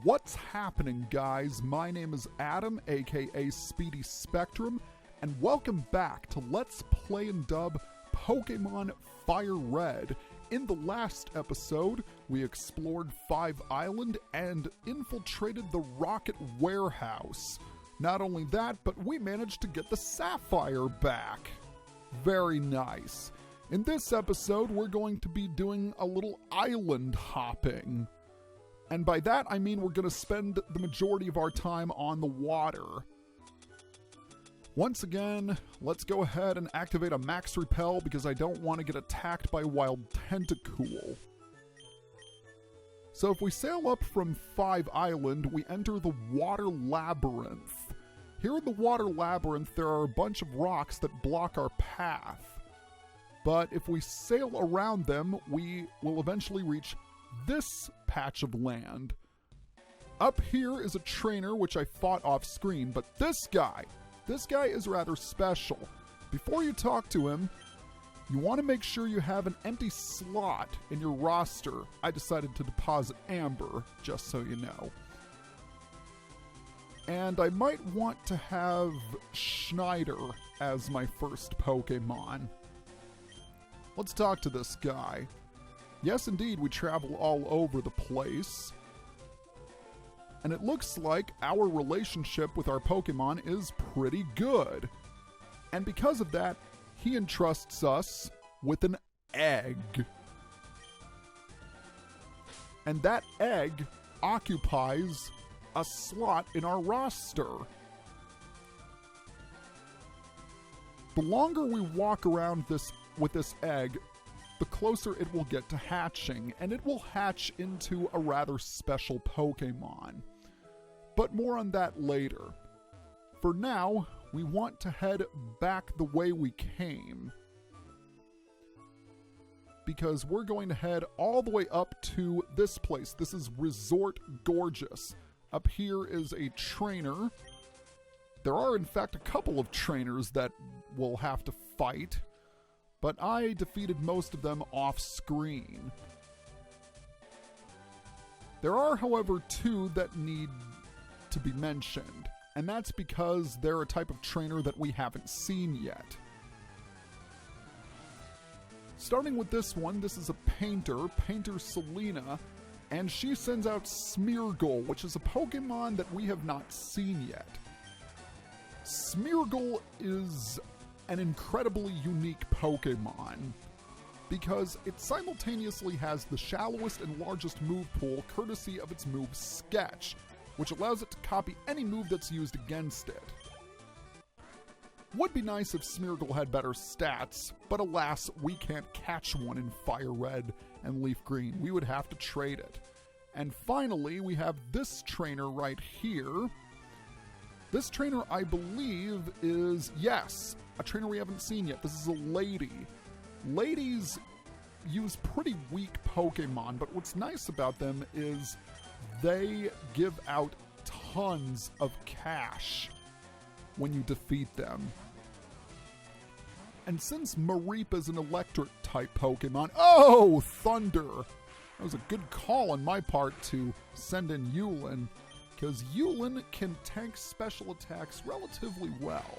What's happening, guys? My name is Adam, aka Speedy Spectrum, and welcome back to Let's Play and Dub Pokémon Fire Red. In the last episode, we explored 5 Island and infiltrated the Rocket Warehouse. Not only that, but we managed to get the Sapphire back. Very nice. In this episode, we're going to be doing a little island hopping. And by that, I mean we're going to spend the majority of our time on the water. Once again, let's go ahead and activate a max repel because I don't want to get attacked by Wild Tentacool. So if we sail up from 5 Island, we enter the Water Labyrinth. Here in the Water Labyrinth, there are a bunch of rocks that block our path. But if we sail around them, we will eventually reach this patch of land. Up here is a trainer which I fought off screen, but this guy is rather special. Before you talk to him, you want to make sure you have an empty slot in your roster. I decided to deposit Amber, just so you know. And I might want to have Schneider as my first Pokemon. Let's talk to this guy. Yes, indeed, we travel all over the place. And it looks like our relationship with our Pokemon is pretty good. And because of that, he entrusts us with an egg. And that egg occupies a slot in our roster. The longer we walk around with this egg, the closer it will get to hatching, and it will hatch into a rather special Pokemon. But more on that later. For now, we want to head back the way we came, because we're going to head all the way up to this place. This is Resort Gorgeous. Up here is a trainer. There are, in fact, a couple of trainers that we'll have to fight, but I defeated most of them off screen. There are, however, 2 that need to be mentioned, and that's because they're a type of trainer that we haven't seen yet. Starting with this one, this is a Painter Selena, and she sends out Smeargle, which is a Pokemon that we have not seen yet. Smeargle is an incredibly unique Pokemon because it simultaneously has the shallowest and largest move pool courtesy of its move Sketch, which allows it to copy any move that's used against it. Would be nice if Smeargle had better stats, but alas, we can't catch one in Fire Red and Leaf Green. We would have to trade it. And finally, we have this trainer right here. This trainer, I believe, is, yes, a trainer we haven't seen yet. This is a lady. Ladies use pretty weak Pokemon, but what's nice about them is they give out tons of cash when you defeat them. And since Mareep is an electric-type Pokemon... Oh, Thunder! That was a good call on my part to send in Yulin, because Yulin can tank special attacks relatively well.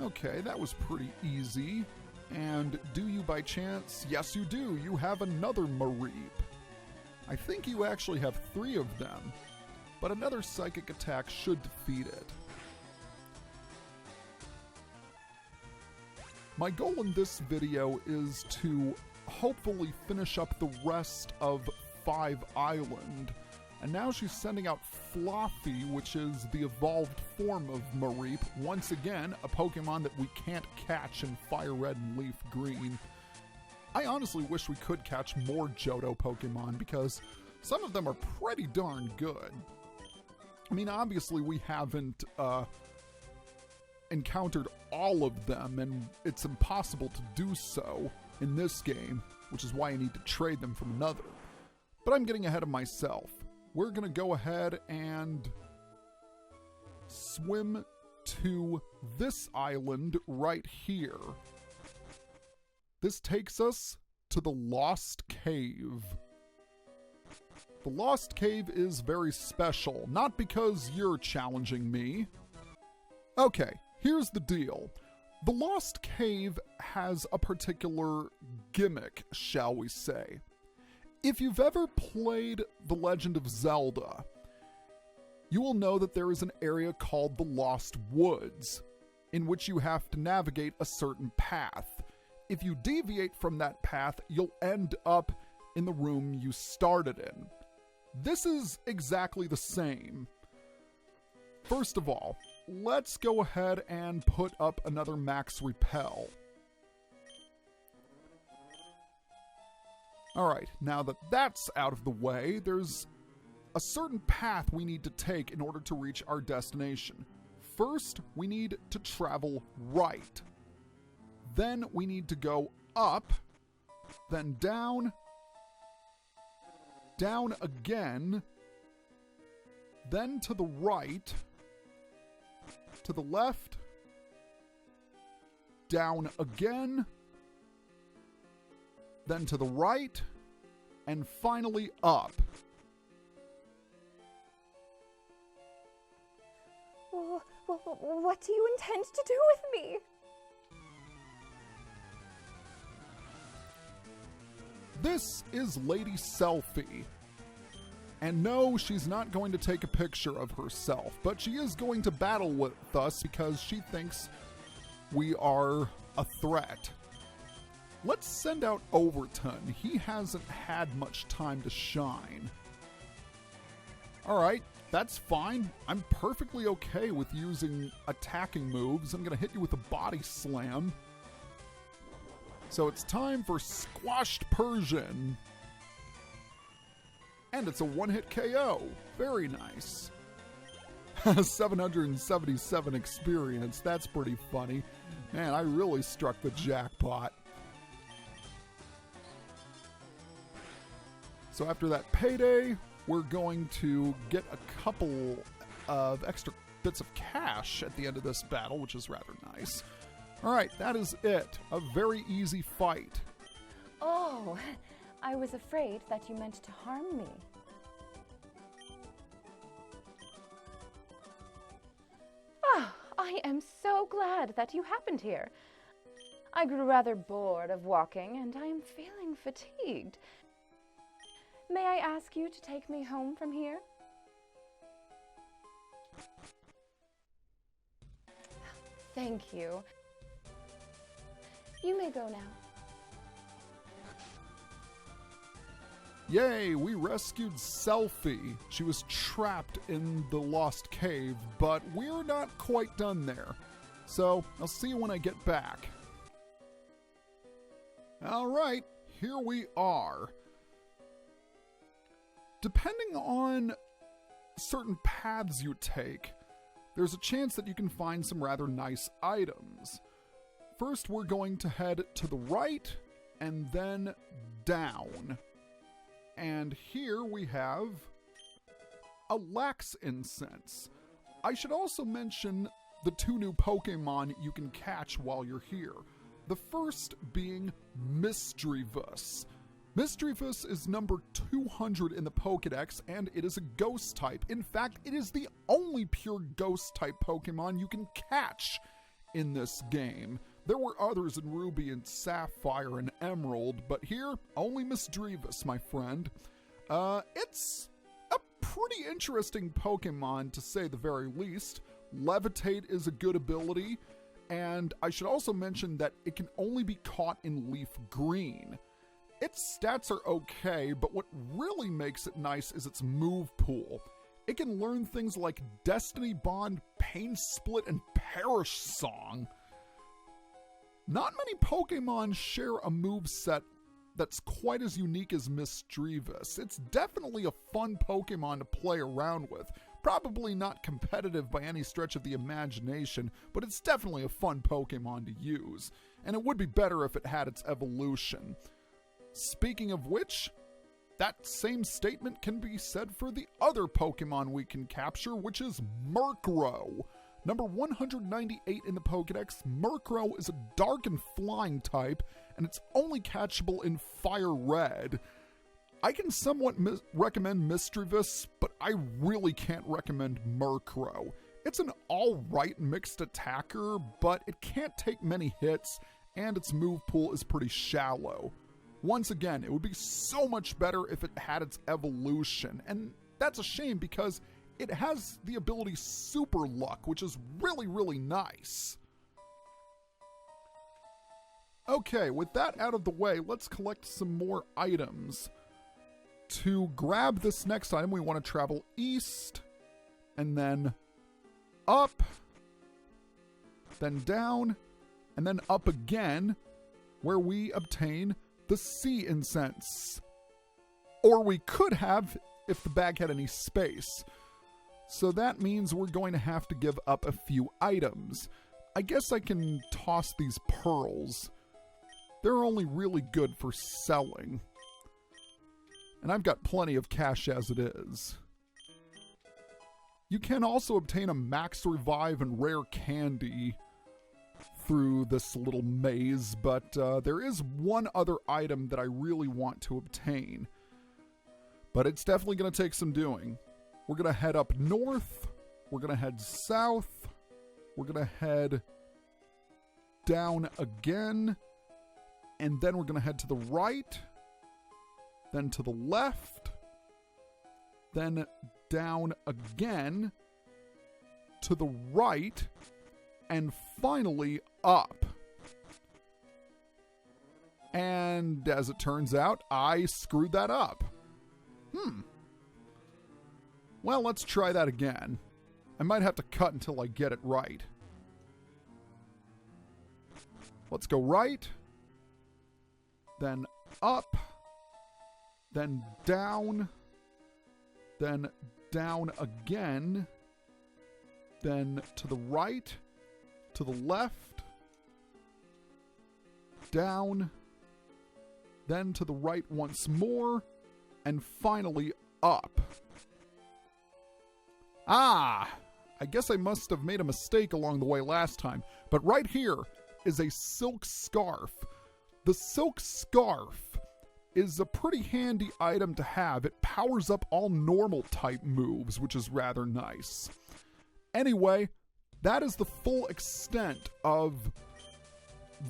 Okay, that was pretty easy. And do you by chance? Yes, you do. You have another Mareep. I think you actually have 3 of them, but another psychic attack should defeat it. My goal in this video is to hopefully finish up the rest of 5 Island. And now she's sending out Fluffy, which is the evolved form of Mareep. Once again, a Pokemon that we can't catch in Fire Red and Leaf Green. I honestly wish we could catch more Johto Pokemon because some of them are pretty darn good. I mean, obviously we haven't encountered all of them, and it's impossible to do so in this game, which is why I need to trade them from another. But I'm getting ahead of myself. We're going to go ahead and swim to this island right here. This takes us to the Lost Cave. The Lost Cave is very special, not because you're challenging me. Okay, here's the deal. The Lost Cave has a particular gimmick, shall we say. If you've ever played The Legend of Zelda, you will know that there is an area called the Lost Woods, in which you have to navigate a certain path. If you deviate from that path, you'll end up in the room you started in. This is exactly the same. First of all, let's go ahead and put up another max repel. Alright, now that that's out of the way, there's a certain path we need to take in order to reach our destination. First, we need to travel right. Then we need to go up, then down, down again, then to the right, to the left, down again, then to the right, and finally up. What do you intend to do with me? This is Lady Selfie. And no, she's not going to take a picture of herself, but she is going to battle with us because she thinks we are a threat. Let's send out Overton. He hasn't had much time to shine. Alright, that's fine. I'm perfectly okay with using attacking moves. I'm going to hit you with a body slam. So it's time for Squashed Persian. And it's a one-hit KO. Very nice. 777 experience. That's pretty funny. Man, I really struck the jackpot. So after that payday, we're going to get a couple of extra bits of cash at the end of this battle, which is rather nice. Alright, that is it. A very easy fight. Oh, I was afraid that you meant to harm me. Ah, I am so glad that you happened here. I grew rather bored of walking, and I am feeling fatigued. May I ask you to take me home from here? Thank you. You may go now. Yay, we rescued Selfie. She was trapped in the Lost Cave, but we're not quite done there. So, I'll see you when I get back. Alright, here we are. Depending on certain paths you take, there's a chance that you can find some rather nice items. First, we're going to head to the right and then down. And here we have a Lax Incense. I should also mention the two new Pokemon you can catch while you're here. The first being Misdreavus. Misdreavus is number 200 in the Pokédex, and it is a ghost type. In fact, it is the only pure ghost type Pokemon you can catch in this game. There were others in Ruby and Sapphire and Emerald, but here, only Misdreavus, my friend. It's a pretty interesting Pokemon, to say the very least. Levitate is a good ability, and I should also mention that it can only be caught in Leaf Green. Its stats are okay, but what really makes it nice is its move pool. It can learn things like Destiny Bond, Pain Split, and Perish Song. Not many Pokemon share a moveset that's quite as unique as Misdreavus. It's definitely a fun Pokemon to play around with. Probably not competitive by any stretch of the imagination, but it's definitely a fun Pokemon to use. And it would be better if it had its evolution. Speaking of which, that same statement can be said for the other Pokemon we can capture, which is Murkrow. Number 198 in the Pokédex, Murkrow is a dark and flying type, and it's only catchable in Fire Red. I can somewhat recommend Mischievous, but I really can't recommend Murkrow. It's an alright mixed attacker, but it can't take many hits, and its move pool is pretty shallow. Once again, it would be so much better if it had its evolution, and that's a shame because it has the ability Super Luck, which is really, really nice. Okay, with that out of the way, let's collect some more items. To grab this next item, we want to travel east, and then up, then down, and then up again, where we obtain the sea incense. Or we could have if the bag had any space. So that means we're going to have to give up a few items. I guess I can toss these pearls. They're only really good for selling. And I've got plenty of cash as it is. You can also obtain a max revive and rare candy through this little maze, but there is one other item that I really want to obtain. But it's definitely going to take some doing. We're going to head up north, we're going to head south, we're going to head down again, and then we're going to head to the right, then to the left, then down again, to the right, and finally up. And as it turns out, I screwed that up. Well, let's try that again. I might have to cut until I get it right. Let's go right, then up, then down again, then to the right, to the left, down, then to the right once more, and finally up. I guess I must have made a mistake along the way last time, but right here is a silk scarf. The silk scarf is a pretty handy item to have. It powers up all normal type moves, which is rather nice. Anyway, that is the full extent of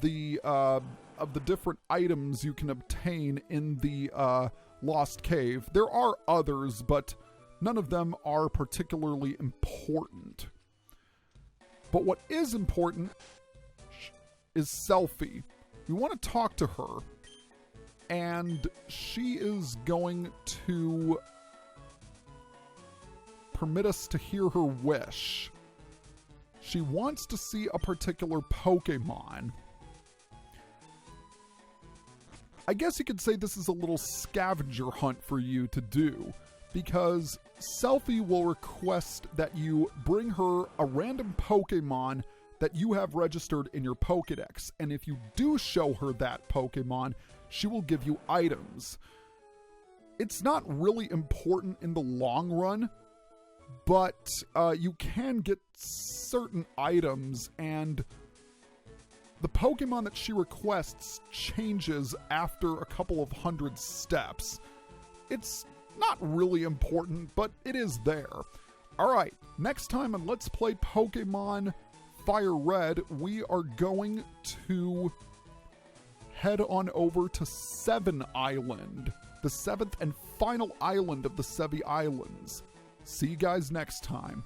the different items you can obtain in the Lost Cave. There are others, but none of them are particularly important. But what is important is Selphie. We want to talk to her, and she is going to permit us to hear her wish. She wants to see a particular Pokemon. I guess you could say this is a little scavenger hunt for you to do, because Selphie will request that you bring her a random Pokemon that you have registered in your Pokedex, and if you do show her that Pokemon, she will give you items. It's not really important in the long run, but you can get certain items, and the Pokemon that she requests changes after a couple of hundred steps. It's not really important, but it is there. Alright, next time on Let's Play Pokemon Fire Red, we are going to head on over to Seven Island, the 7th and final island of the Sevi Islands. See you guys next time.